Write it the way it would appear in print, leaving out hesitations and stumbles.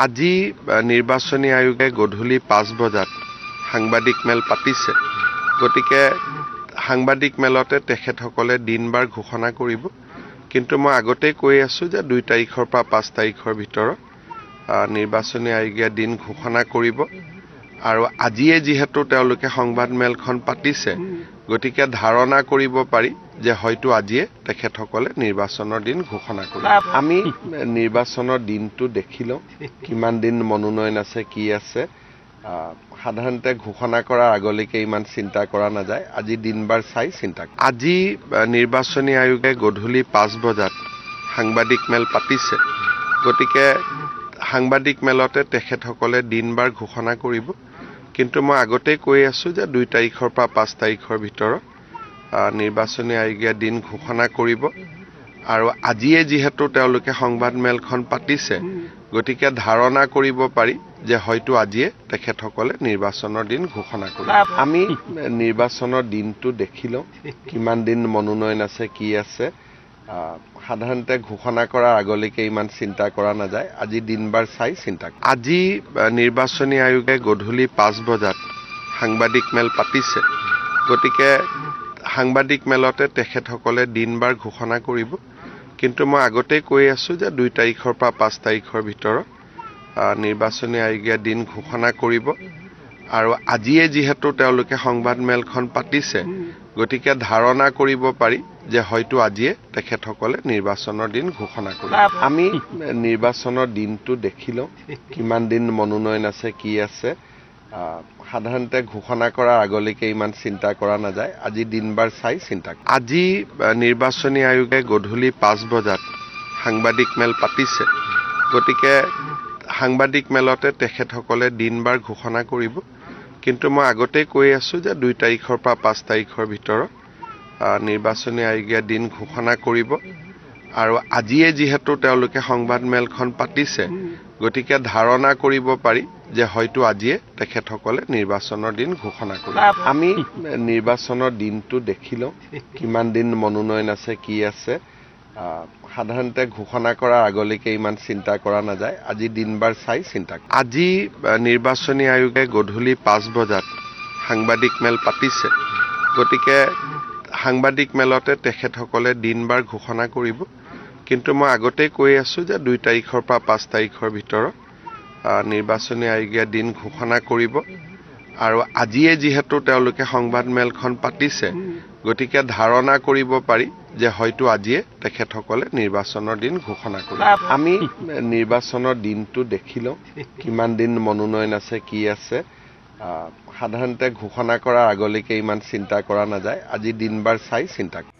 আজি নিৰ্বাচনী আয়োগে গধূলি 5 বজাত সাংবাদিক মেল পাতিছে। গতিকে সাংবাদিক মেলতে তেখেতসকলে দিন-বাৰ ঘোষণা কৰিব। কিন্তু মই আগতেই কৈ আছো যে 2 তাৰিখৰ পৰা 5 তাৰিখৰ ভিতৰত নিৰ্বাচনী আয়োগে দিন ঘোষণা কৰিব। আৰু আজিয়ে যিহেতু তেওঁলোকে সংবাদ মেলখন পাতিছে, গতিকে ধাৰণা কৰিব পাৰি যে হয়তো আজিয়ে তেখেতসকলে নিৰ্বাচনৰ দিন ঘোষণা কৰিব। আমি নিৰ্বাচনৰ দিনটো দেখিলো, কিমান দিন মনোনয়ন আছে, কি আছে। সাধাৰণতে ঘোষণা কৰাৰ আগলৈকে ইমান চিন্তা কৰা নাযায়। আজি দিন-বাৰ চাই চিন্তা কৰা। আজি নিৰ্বাচনী আয়োগে গধূলি 5 বজাত সাংবাদিক মেল পাতিছে। গতিকে সাংবাদিক মেলতে তেখেতসকলে দিন-বাৰ ঘোষণা কৰিব। কিন্তু মই আগতেই কৈ আছো যে 2 তাৰিখৰ পৰা 5 তাৰিখৰ ভিতৰত নিৰ্বাচনী আয়োগে দিন ঘোষণা কৰিব। আৰু আজিয়ে যিহেতু তেওঁলোকে সংবাদ মেলখন পাতিছে, গতিকে ধাৰণা কৰিব পাৰি যে হয়তো আজিয়ে তেখেতসকলে নিৰ্বাচনৰ দিন ঘোষণা কৰিব। আমি নিৰ্বাচনৰ দিনটো দেখিলো, কিমান দিন মনোনয়ন আছে, কি আছে। সাধাৰণতে ঘোষণা কৰাৰ আগলৈকে ইমান চিন্তা কৰা নাযায়। আজি দিন-বাৰ চাই চিন্তা কৰা। আজি নিৰ্বাচনী আয়োগে গধূলি 5 বজাত সাংবাদিক মেল পাতিছে। গতিকে সাংবাদিক মেলতে তেখেতসকলে দিন-বাৰ ঘোষণা কৰিব। কিন্তু মই আগতেই কৈ আছো যে 2 তাৰিখৰ পৰা 5 তাৰিখৰ ভিতৰত নিৰ্বাচনী আয়োগে দিন ঘোষণা কৰিব। আৰু আজিয়ে যিহেতু তেওঁলোকে সংবাদ মেলখন পাতিছে, গতিকে ধাৰণা কৰিব পাৰি যে হয়তো আজিয়ে তেখেতসকলে নিৰ্বাচনৰ দিন ঘোষণা কৰিব। আমি নিৰ্বাচনৰ দিনটো দেখিলো, কিমান দিন মনোনয়ন আছে, কি আছে। সাধাৰণতে ঘোষণা কৰাৰ আগলৈকে ইমান চিন্তা কৰা নাযায়। আজি দিন-বাৰ চাই চিন্তা কৰা। আজি নিৰ্বাচনী আয়োগে গধূলি 5 বজাত সাংবাদিক মেল পাতিছে। গতিকে সাংবাদিক মেলতে তেখেতসকলে দিন-বাৰ ঘোষণা কৰিব। কিন্তু মই আগতেই কৈ আছো যে 2 তাৰিখৰ পৰা 5 তাৰিখৰ ভিতৰত নিৰ্বাচনী আয়োগে দিন ঘোষণা কৰিব। আৰু আজিয়ে যিহেতু তেওঁলোকে সংবাদ মেলখন পাতিছে, গতিকে ধাৰণা কৰিব পাৰি যে হয়তো আজিয়ে তেখেতসকলে নিৰ্বাচনৰ দিন ঘোষণা কৰিব। আমি নিৰ্বাচনৰ দিনটো দেখিলো, কিমান দিন মনোনয়ন আছে, কি আছে। সাধাৰণতে ঘোষণা কৰাৰ আগলৈকে ইমান চিন্তা কৰা নাযায়। আজি দিন-বাৰ চাই চিন্তা কৰা। আজি নিৰ্বাচনী আয়োগে গধূলি 5 বজাত সাংবাদিক মেল পাতিছে। গতিকে সাংবাদিক মেলতে তেখেতসকলে দিন-বাৰ ঘোষণা কৰিব। কিন্তু মই আগতেই কৈ আছো যে 2 তাৰিখৰ পৰা 5 তাৰিখৰ ভিতৰত নিৰ্বাচনী আয়োগে দিন ঘোষণা কৰিব। আৰু আজিয়ে যিহেতু তেওঁলোকে সংবাদ মেলখন পাতিছে, গতিকে ধাৰণা কৰিব পাৰি যে হয়তো আজিয়ে তেখেতসকলে নিৰ্বাচনৰ দিন ঘোষণা কৰিব। আমি নিৰ্বাচনৰ দিনটো দেখিলো, কিমান দিন মনোনয়ন আছে, কি আছে। সাধাৰণতে ঘোষণা কৰাৰ আগলৈকে ইমান চিন্তা কৰা নাযায়। আজি দিন-বাৰ চাই চিন্তা কৰা।